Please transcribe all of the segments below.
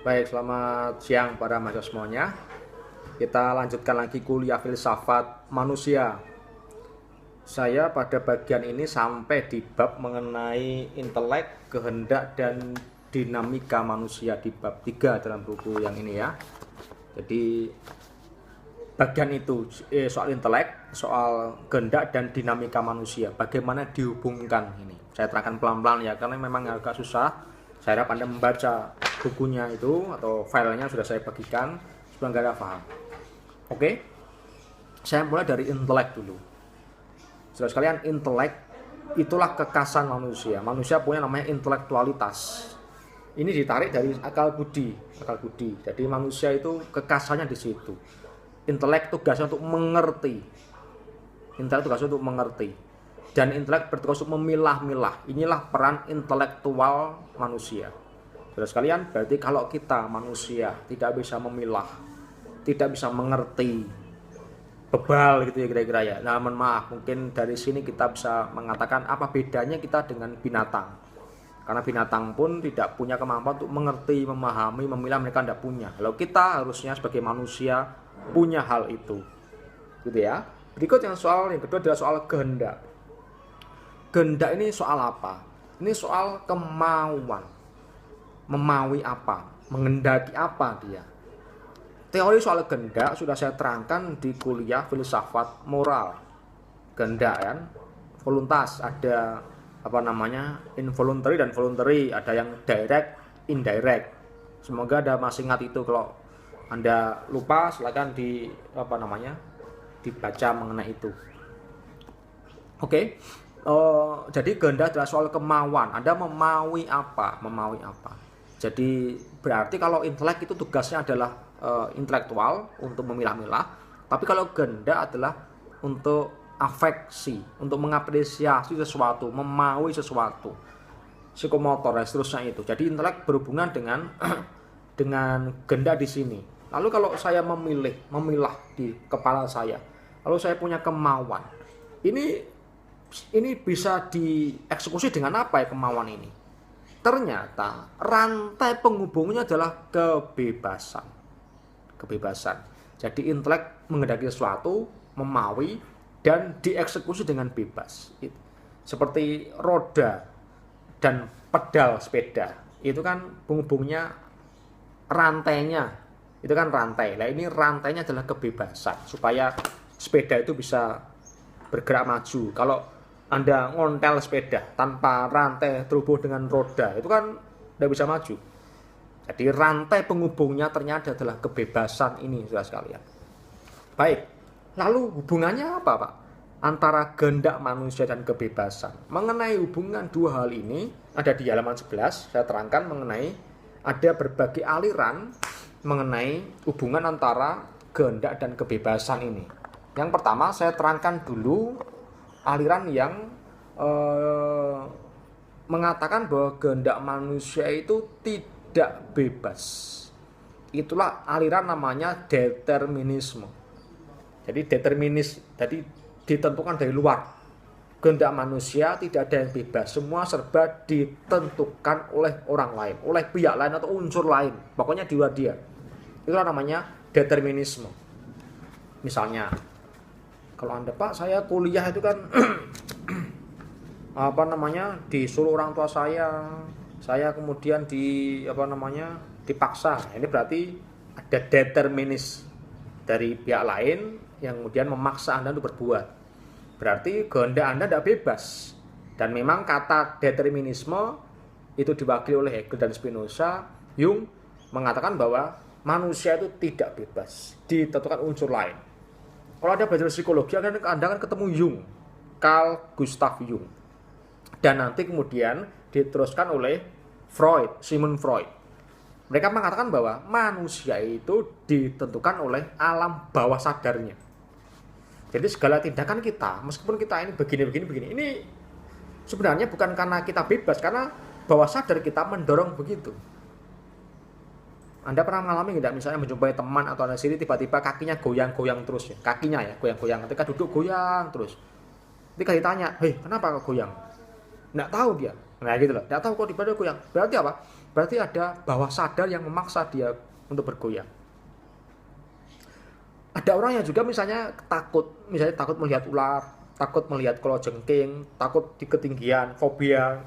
Baik, selamat siang para mahasiswa semuanya. Kita lanjutkan lagi kuliah filsafat manusia. Saya pada bagian ini sampai di bab mengenai intelek, kehendak, dan dinamika manusia di bab 3 dalam buku yang ini ya. Jadi bagian itu soal intelek, soal kehendak dan dinamika manusia. Bagaimana dihubungkan ini. Saya terangkan pelan-pelan ya, karena memang agak susah. Saya harap Anda membaca bukunya itu atau filenya sudah saya bagikan supaya Anda paham. Oke, saya mulai dari intelek dulu. Saudara sekalian, intelek itulah kekasan manusia. Manusia punya namanya intelektualitas. Ini ditarik dari akal budi. Jadi manusia itu kekasannya di situ. Intelek tugasnya untuk mengerti. Dan intelek bertugas untuk memilah-milah. Inilah peran intelektual manusia. Saudara sekalian, berarti kalau kita manusia tidak bisa memilah, tidak bisa mengerti, bebal gitu ya kira-kira ya. Nah, mohon maaf, mungkin dari sini kita bisa mengatakan apa bedanya kita dengan binatang. Karena binatang pun tidak punya kemampuan untuk mengerti, memahami, memilah, mereka tidak punya. Kalau kita harusnya sebagai manusia punya hal itu. Gitu ya. Berikut yang kedua adalah soal kehendak. Kehendak ini soal apa? Ini soal kemauan. Memaui apa? Menghendaki apa dia? Teori soal kehendak sudah saya terangkan di kuliah filsafat moral. Kehendak kan, voluntas, ada involuntary dan voluntary, ada yang direct, indirect. Semoga Anda masih ingat itu. Kalau Anda lupa silakan dibaca mengenai itu. Oke. Jadi kehendak adalah soal kemauan. Anda memaui apa? Jadi berarti kalau intelek itu tugasnya adalah intelektual untuk memilah-milah, tapi kalau kehendak adalah untuk afeksi, untuk mengapresiasi sesuatu, memaui sesuatu, psikomotor dan seterusnya itu. Jadi intelek berhubungan dengan dengan kehendak di sini. Lalu kalau saya memilah di kepala saya, lalu saya punya kemauan, ini bisa dieksekusi dengan apa ya kemauan ini? Ternyata rantai penghubungnya adalah kebebasan. Jadi intelek menghendaki sesuatu, memaui, dan dieksekusi dengan bebas. Seperti roda dan pedal sepeda. Itu kan penghubungnya rantainya. Itu kan rantai. Nah, ini rantainya adalah kebebasan supaya sepeda itu bisa bergerak maju. Kalau Anda ngontel sepeda tanpa rantai terhubung dengan roda, itu kan tidak bisa maju. Jadi rantai penghubungnya ternyata adalah kebebasan ini, saudara sekalian. Baik, lalu hubungannya apa, Pak? Antara kehendak manusia dan kebebasan. Mengenai hubungan dua hal ini, ada di halaman 11, saya terangkan mengenai ada berbagai aliran mengenai hubungan antara kehendak dan kebebasan ini. Yang pertama, saya terangkan dulu aliran yang mengatakan bahwa kehendak manusia itu tidak bebas. Itulah aliran namanya determinisme. Jadi jadi ditentukan dari luar. Kehendak manusia tidak ada yang bebas. Semua serba ditentukan oleh orang lain, oleh pihak lain atau unsur lain. Pokoknya di luar dia. Itulah namanya determinisme. Misalnya, kalau Anda, Pak, saya kuliah itu kan disuruh orang tua saya kemudian dipaksa. Ini berarti ada determinis dari pihak lain yang kemudian memaksa Anda untuk berbuat. Berarti kehendak Anda tidak bebas. Dan memang kata determinisme itu diwakili oleh Hegel dan Spinoza. Jung mengatakan bahwa manusia itu tidak bebas, ditentukan unsur lain. Kalau Anda belajar psikologi, Anda akan ketemu Jung, Carl Gustav Jung. Dan nanti kemudian diteruskan oleh Sigmund Freud. Mereka mengatakan bahwa manusia itu ditentukan oleh alam bawah sadarnya. Jadi segala tindakan kita, meskipun kita ini begini, ini sebenarnya bukan karena kita bebas, karena bawah sadar kita mendorong begitu. Anda pernah mengalami tidak, misalnya menjumpai teman atau Anda sendiri tiba-tiba kakinya goyang-goyang terus ya. Kakinya ya goyang-goyang, ketika duduk goyang terus. Ketika ditanya, "Hei, kenapa kau goyang?" Nggak tahu dia. Nah gitu loh, tidak tahu kok tiba-tiba goyang. Berarti apa? Berarti ada bawah sadar yang memaksa dia untuk bergoyang. Ada orang yang juga misalnya takut melihat ular, takut melihat kalajengking, takut di ketinggian, fobia.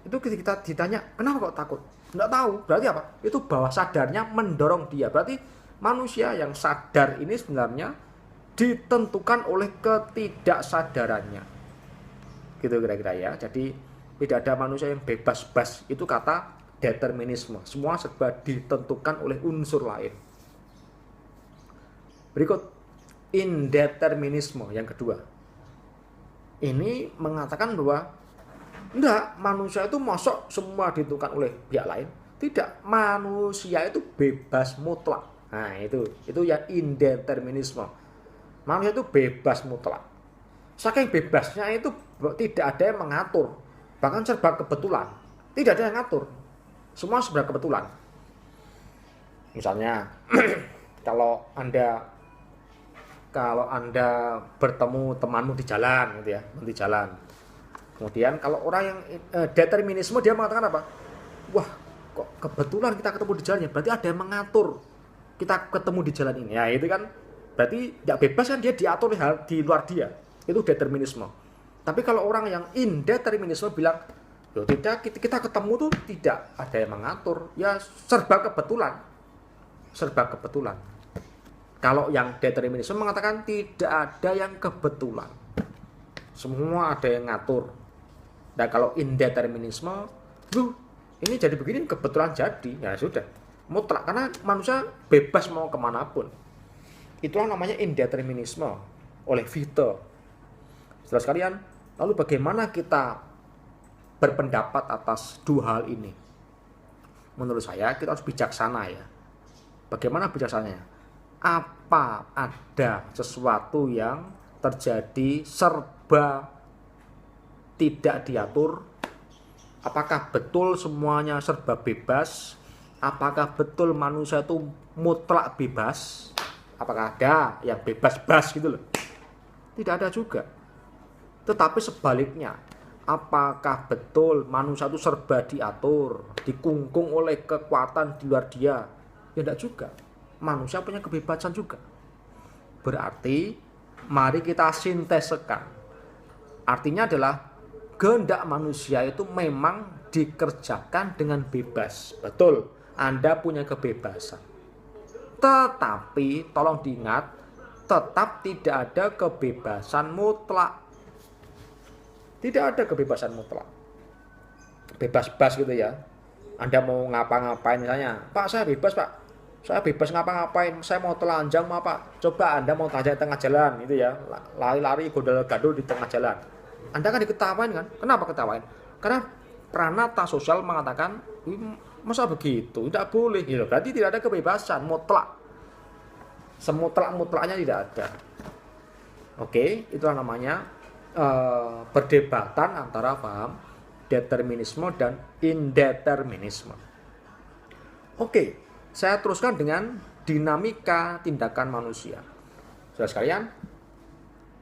Itu ketika kita ditanya, kenapa kok takut? Nggak tahu, berarti apa? Itu bawah sadarnya mendorong dia. Berarti manusia yang sadar ini sebenarnya ditentukan oleh ketidaksadarannya. Gitu kira-kira ya. Jadi tidak ada manusia yang bebas. Itu kata determinisme. Semua serba ditentukan oleh unsur lain. Berikut, indeterminisme yang kedua. Ini mengatakan bahwa enggak, manusia itu masuk semua ditentukan oleh pihak lain. Tidak, manusia itu bebas mutlak. Nah, itu ya indeterminisme. Manusia itu bebas mutlak. Saking bebasnya itu tidak ada yang mengatur. Bahkan serba kebetulan. Tidak ada yang ngatur. Semua serba kebetulan. Misalnya, kalau Anda bertemu temanmu di jalan gitu ya, di jalan. Kemudian kalau orang yang determinisme, dia mengatakan apa? Wah, kok kebetulan kita ketemu di jalan ya, berarti ada yang mengatur kita ketemu di jalan ini. Ya, itu kan berarti tidak bebas kan, dia diatur di luar dia. Itu determinisme. Tapi kalau orang yang indeterminisme bilang, loh tidak, kita ketemu tuh tidak ada yang mengatur. Ya serba kebetulan. Serba kebetulan. Kalau yang determinisme mengatakan tidak ada yang kebetulan. Semua ada yang ngatur. Dan kalau indeterminisme, ini jadi begini, kebetulan jadi. Ya sudah, mutlak. Karena manusia bebas mau kemanapun. Itulah namanya indeterminisme oleh Fichte. Saudara sekalian, lalu bagaimana kita berpendapat atas dua hal ini? Menurut saya kita harus bijaksana ya. Bagaimana bijaksananya? Apa ada sesuatu yang terjadi serba tidak diatur? Apakah betul semuanya serba bebas? Apakah betul manusia itu mutlak bebas? Apakah ada yang bebas-bebas gitu loh? Tidak ada juga. Tetapi sebaliknya, apakah betul manusia itu serba diatur, dikungkung oleh kekuatan di luar dia? Ya tidak juga. Manusia punya kebebasan juga. Berarti mari kita sintesekan. Artinya adalah kehendak manusia itu memang dikerjakan dengan bebas. Betul, Anda punya kebebasan. Tetapi tolong diingat, tetap tidak ada kebebasan mutlak. Tidak ada kebebasan mutlak. Bebas-bebas gitu ya. Anda mau ngapa-ngapain misalnya, Pak saya bebas Pak. Saya bebas ngapa-ngapain, saya mau telanjang mau apa? Coba Anda mau telanjang di tengah jalan gitu ya, lari-lari gondol-gandul di tengah jalan. Anda kan diketawain kan? Kenapa ketawain? Karena pranata sosial mengatakan, masa begitu? Tidak boleh gitu. Berarti tidak ada kebebasan mutlak. Semutlak-mutlaknya tidak ada. Oke, itulah namanya perdebatan antara paham determinisme dan indeterminisme. Oke. Saya teruskan dengan dinamika tindakan manusia. Saudara sekalian,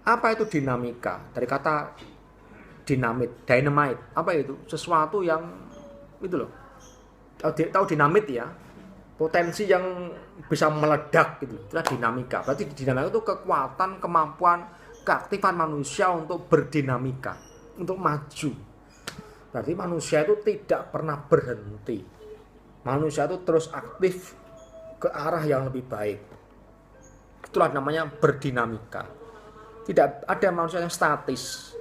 apa itu dinamika? Dari kata dynamite. Apa itu? Sesuatu yang itu loh. Tahu dinamit ya? Potensi yang bisa meledak gitu. Itulah dinamika. Berarti dinamika itu kekuatan, kemampuan, keaktifan manusia untuk berdinamika, untuk maju. Berarti manusia itu tidak pernah berhenti. Manusia itu terus aktif ke arah yang lebih baik. Itulah namanya berdinamika. Tidak ada manusia yang statis.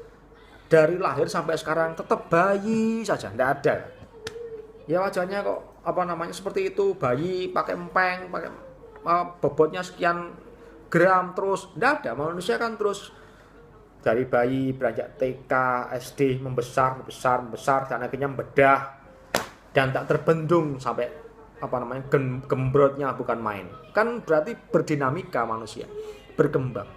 Dari lahir sampai sekarang tetap bayi saja, tidak ada. Ya wajahnya kok seperti itu, bayi pakai empeng, pakai bobotnya sekian gram terus. Tidak ada. Manusia kan terus dari bayi beranjak TK, SD membesar dan akhirnya membedah. Dan tak terbendung sampai gembrotnya bukan main. Kan berarti berdinamika manusia, berkembang.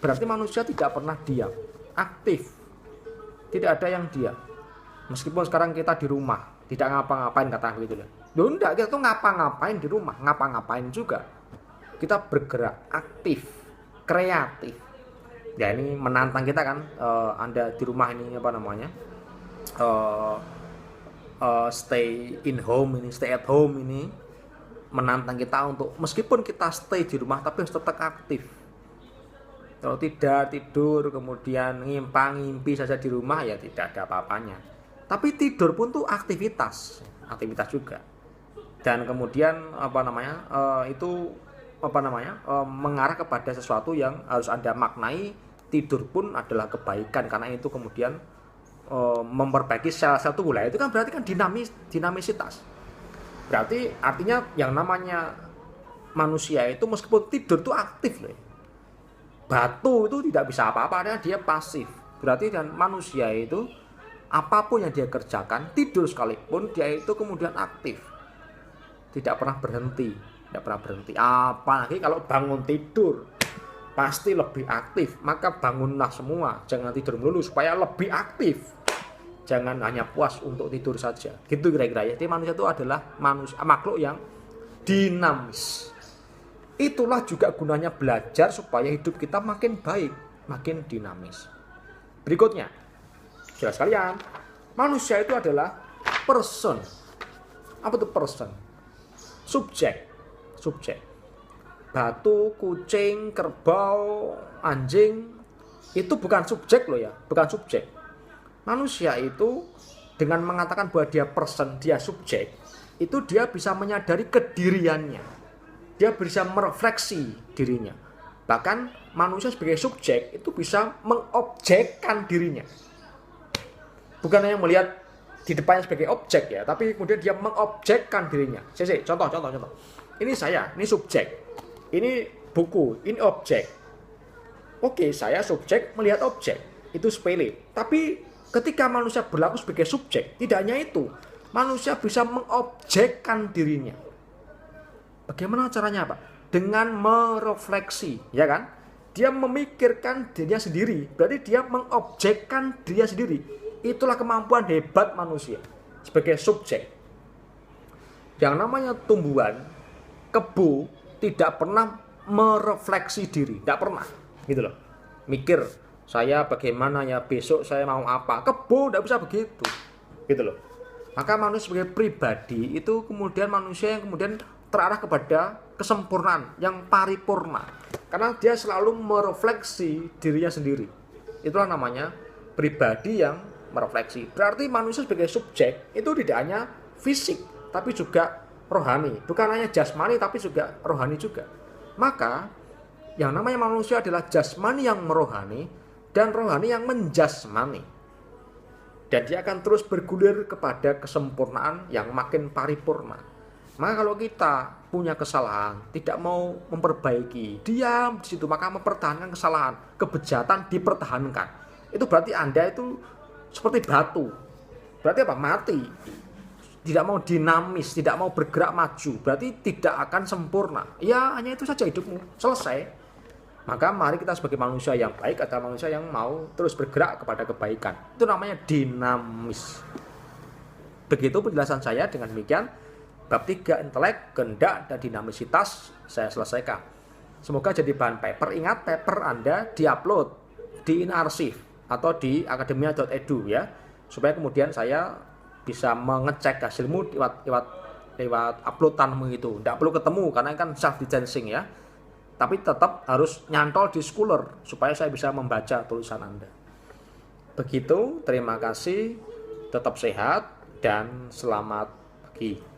Berarti manusia tidak pernah diam, aktif. Tidak ada yang diam. Meskipun sekarang kita di rumah, tidak ngapa-ngapain kata gitu loh. Loh enggak, kita tuh ngapa-ngapain di rumah, ngapa-ngapain juga. Kita bergerak, aktif, kreatif. Ya ini menantang kita kan, Anda di rumah ini stay in home ini, stay at home ini menantang kita untuk meskipun kita stay di rumah tapi harus tetap aktif. Kalau tidak tidur kemudian ngimpi saja di rumah ya tidak ada apa-apanya. Tapi tidur pun tuh aktivitas juga. Dan kemudian mengarah kepada sesuatu yang harus Anda maknai. Tidur pun adalah kebaikan karena itu kemudian memperbaiki sel-sel tubuh lah. Itu kan berarti kan dinamisitas. Berarti artinya yang namanya manusia itu meskipun tidur tuh aktif loh. Batu itu tidak bisa apa-apa, karena dia pasif. Berarti kan manusia itu apapun yang dia kerjakan, tidur sekalipun dia itu kemudian aktif. Tidak pernah berhenti. Apalagi kalau bangun tidur pasti lebih aktif. Maka bangunlah semua, jangan tidur melulu supaya lebih aktif. Jangan hanya puas untuk tidur saja. Gitu kira-kira ya. Jadi manusia itu adalah makhluk yang dinamis. Itulah juga gunanya belajar supaya hidup kita makin baik, makin dinamis. Berikutnya, saudara sekalian, manusia itu adalah person. Apa itu person? Subjek. Batu, kucing, kerbau, anjing itu bukan subjek loh ya, bukan subjek. Manusia itu dengan mengatakan bahwa dia person, dia subjek, itu dia bisa menyadari kediriannya. Dia bisa merefleksi dirinya. Bahkan manusia sebagai subjek itu bisa mengobjekkan dirinya. Bukan hanya melihat di depannya sebagai objek ya, tapi kemudian dia mengobjekkan dirinya. Contoh. Ini saya, ini subjek. Ini buku, ini objek. Oke, saya subjek melihat objek. Itu sepele. Tapi ketika manusia berlaku sebagai subjek, tidak hanya itu. Manusia bisa mengobjekkan dirinya. Bagaimana caranya Pak? Dengan merefleksi, ya kan? Dia memikirkan dirinya sendiri, berarti dia mengobjekkan dirinya sendiri. Itulah kemampuan hebat manusia sebagai subjek. Yang namanya tumbuhan, kebo tidak pernah merefleksi diri, tidak pernah, gitu loh. Mikir, saya bagaimana ya besok saya mau apa? Kebo tidak bisa begitu, gitu loh. Maka manusia sebagai pribadi itu kemudian manusia yang kemudian terarah kepada kesempurnaan yang paripurna karena dia selalu merefleksi dirinya sendiri. Itulah namanya pribadi yang merefleksi. Berarti manusia sebagai subjek itu tidak hanya fisik tapi juga rohani, bukan hanya jasmani tapi juga rohani juga. Maka yang namanya manusia adalah jasmani yang merohani dan rohani yang menjasmani, dan dia akan terus bergulir kepada kesempurnaan yang makin paripurna. Maka kalau kita punya kesalahan, tidak mau memperbaiki, diam di situ, maka mempertahankan kesalahan, kebejatan dipertahankan. Itu berarti Anda itu seperti batu. Berarti apa? Mati. Tidak mau dinamis, tidak mau bergerak maju, berarti tidak akan sempurna. Ya, hanya itu saja hidupmu. Selesai. Maka mari kita sebagai manusia yang baik adalah manusia yang mau terus bergerak kepada kebaikan. Itu namanya dinamis. Begitu penjelasan saya. Dengan demikian bab 3 intelek, kehendak, dan dinamisitas saya selesaikan. Semoga jadi bahan paper. Ingat, paper Anda diupload di inarsif atau di akademia.edu ya, supaya kemudian saya bisa mengecek hasilmu lewat uploadanmu itu. Tidak perlu ketemu karena kan self distancing ya. Tapi tetap harus nyantol di Scholar supaya saya bisa membaca tulisan Anda. Begitu, terima kasih, tetap sehat dan selamat pagi.